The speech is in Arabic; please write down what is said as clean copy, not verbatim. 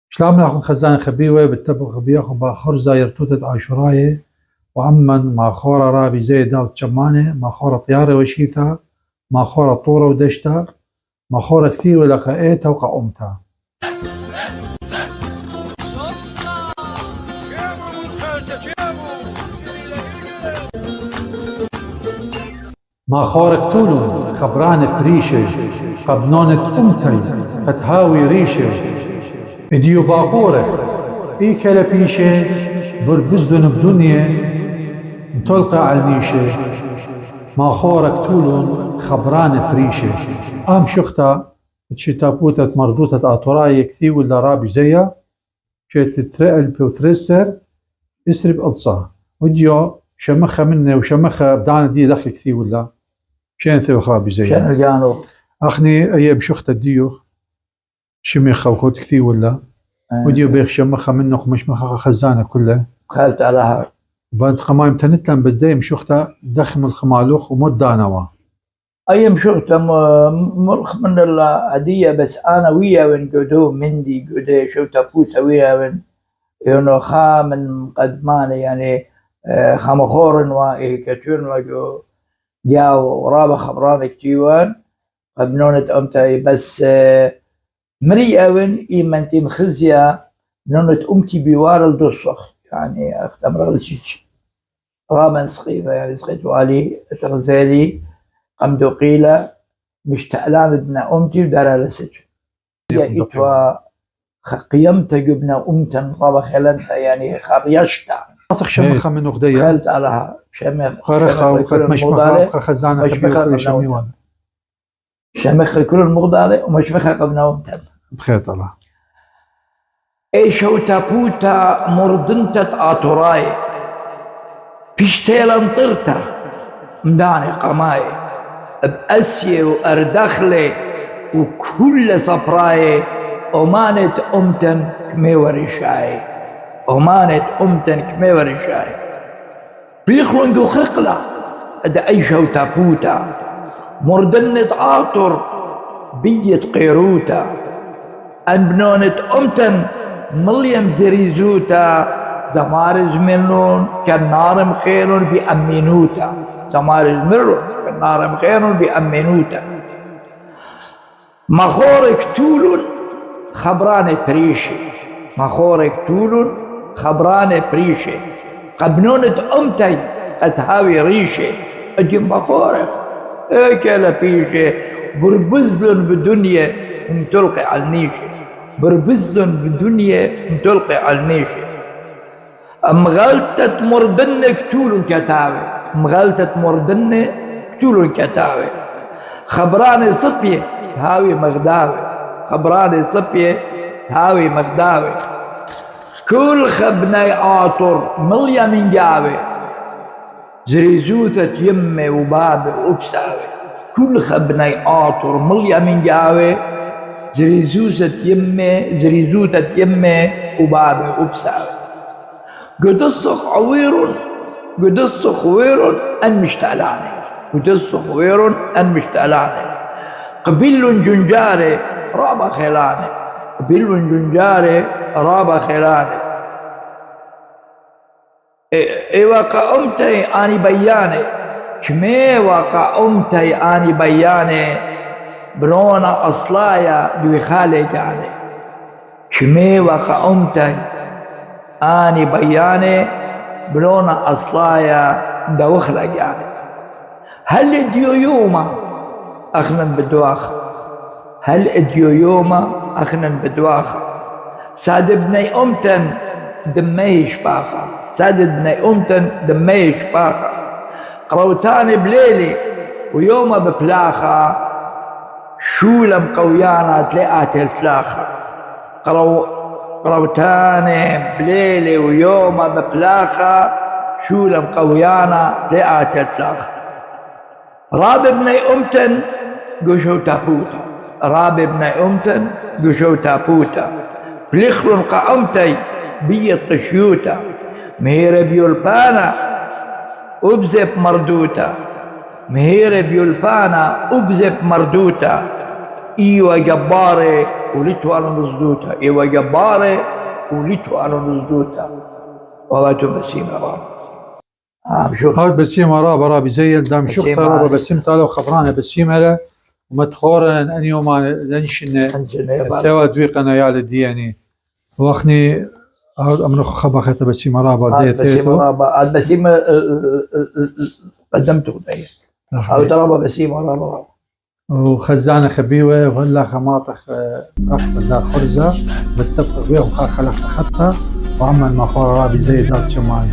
شلام ناخذ خزانة خبيوة بالتبغ خبيخ بخرزة يرتوتة عاشوراية وأمن مع خورة رابي زي داوت شمانة مع خورة طيارة وشيثة مع خورة طورة ودشتة مع خورة كثير ولقائتها وقاومتها ما خورك تولون خبرانة بريشة قبنونة أمتي فتهاوي ريشة اديو باقورة إيكا لبيشة بربزدن بدنيا متلقى على النيشة ما خورك تولون خبرانة بريشة قام شختا تشتابوتة مردوتة آطوراية كثير ولا رابي زيها شيت تترقل بوترسر اسرب قلصة وديو شمخها منه وشمخها بدانا دي دخل كثير ولا شين ثيو خرابي زيها شين الجانو أخني أيام شختا ديوخ شمخها وخوت كثير ولا وديو بيخ شمخها منه ومش مخها خزانة كلها خالت علىها بعد خمايم تنتلم بس دايم شختا دخم الخمالوخ ومد دانوا أيام شفت مرخ من الهدية بس أنا ويا وين قدو مندي قدو شفت بوتا ويا وين يونو خا من قدمان يعني خمخورن وإيكتون وجو جاو ورابا خبرانك جيوان قبنونة أمتي بس مري أوين إيمانتي مخزيا نونة أمتي بوار الدوسخ يعني أختم رغلسيتش رامن سقيفة يعني سقيت والي تغزالي قمدو قيلة مش تألان ابن أمتي ودار لسج هي إتوا قيمت ابن أمتا رابا خلنتا يعني خريشتا أصخ شمخها من أخدية خلت علىها شمخ خرخها وقد مشمخها خزانة خبيرة شميوان شمخ كل المغدالة ومشمخها قبل أمتا بخيط الله ايشو تابوتا مردنتة آتوراي بيشتيلا انطرتا مداني قماي بأسية وأردخلي وكل صبراي أمانة أمتن كميوري شاي أمانة أمتن كميوري شاي بيخلون دو خقلة أدا ايشو تابوتا مردنة آطر بيت قيروتا أنبنونة أمتن مليم زريزوتا زمارز منون كالنار مخيرون بأمينوتا زمارز منون كالنار مخيرون بأمينوتا مخورك تولون خبرانة بريشي مخورك تولون خبرانة بريشي قبنونة أمتي أتهاوي ريشي أجم مخورك اكلا بيشي بربزلن بالدنيا ومتلقي على النيشي بربزلن بالدنيا متلقي على الميشي مغلطة مردنة كتول كتاوي مغلطة مردنة كتول كتاوي خبراني صبية هاوي مغداوي خبراني صبية هاوي مغداوي كل خبني آطر مليا من جاوي زريزوثة يمي وبابي وبساوي كل خبني آطر مليا من جاوي زريزوتة يمي وبابي وبساوي قدس خوير أن مشتعلاني قدس خوير أن مشتعلاني قبل جنجاري رابا خيلاني قبل جنجاري رابا خيلاني اي واقع أمتي آني بياني كمي واقع أمتي آني بياني برونا أصلايا دوي خالي جاني كمي واقع أمتي آني بياني برونا أصلايا دوخلا جاني هل اديو يوما أخنن بدواخ هل اديو يوما أخنن بدواخ ساد ابني أمتن دمي شباخة ساد ابني أمتن دمي شباخة قروتاني بليلي ويوما ببلاخة شولم قويانا تلاقات التلاخة قروتاني بليلي ويوما ببلاخة شولم قويانا تلاقات التلاخة راب ابني أمتن قشو تابوتا راب ابني أمتن قشو تابوتا بلخلن قأمتي بيت قشيوتا مهير بيولبانا أبزب مردوتا مهير بيولبانا أبزب مردوتا إيوة جباري ولتو على نزدوتا إيوة جباري ولتو على نزدوتا وغاتو بسيمة رابا شوف هاد بسيمة رابا زي دام شفت بسيمة رابا بسيمة لو خبرانة بسيمة له ومتخورة أن يوم لنشن توا دويقنا يا لدياني واخني هاد أمر خبا خيطة بسيمة رابا هاد بسيمة رابا هاد بسيمة قدمته دايا أو ضربة بسيمة رابا وخزانة خبيوة وهلا خماطخ رحت دا خرزة بتفق بيه وخلقت خطة وعمل ما خور رابي زي دات شمالي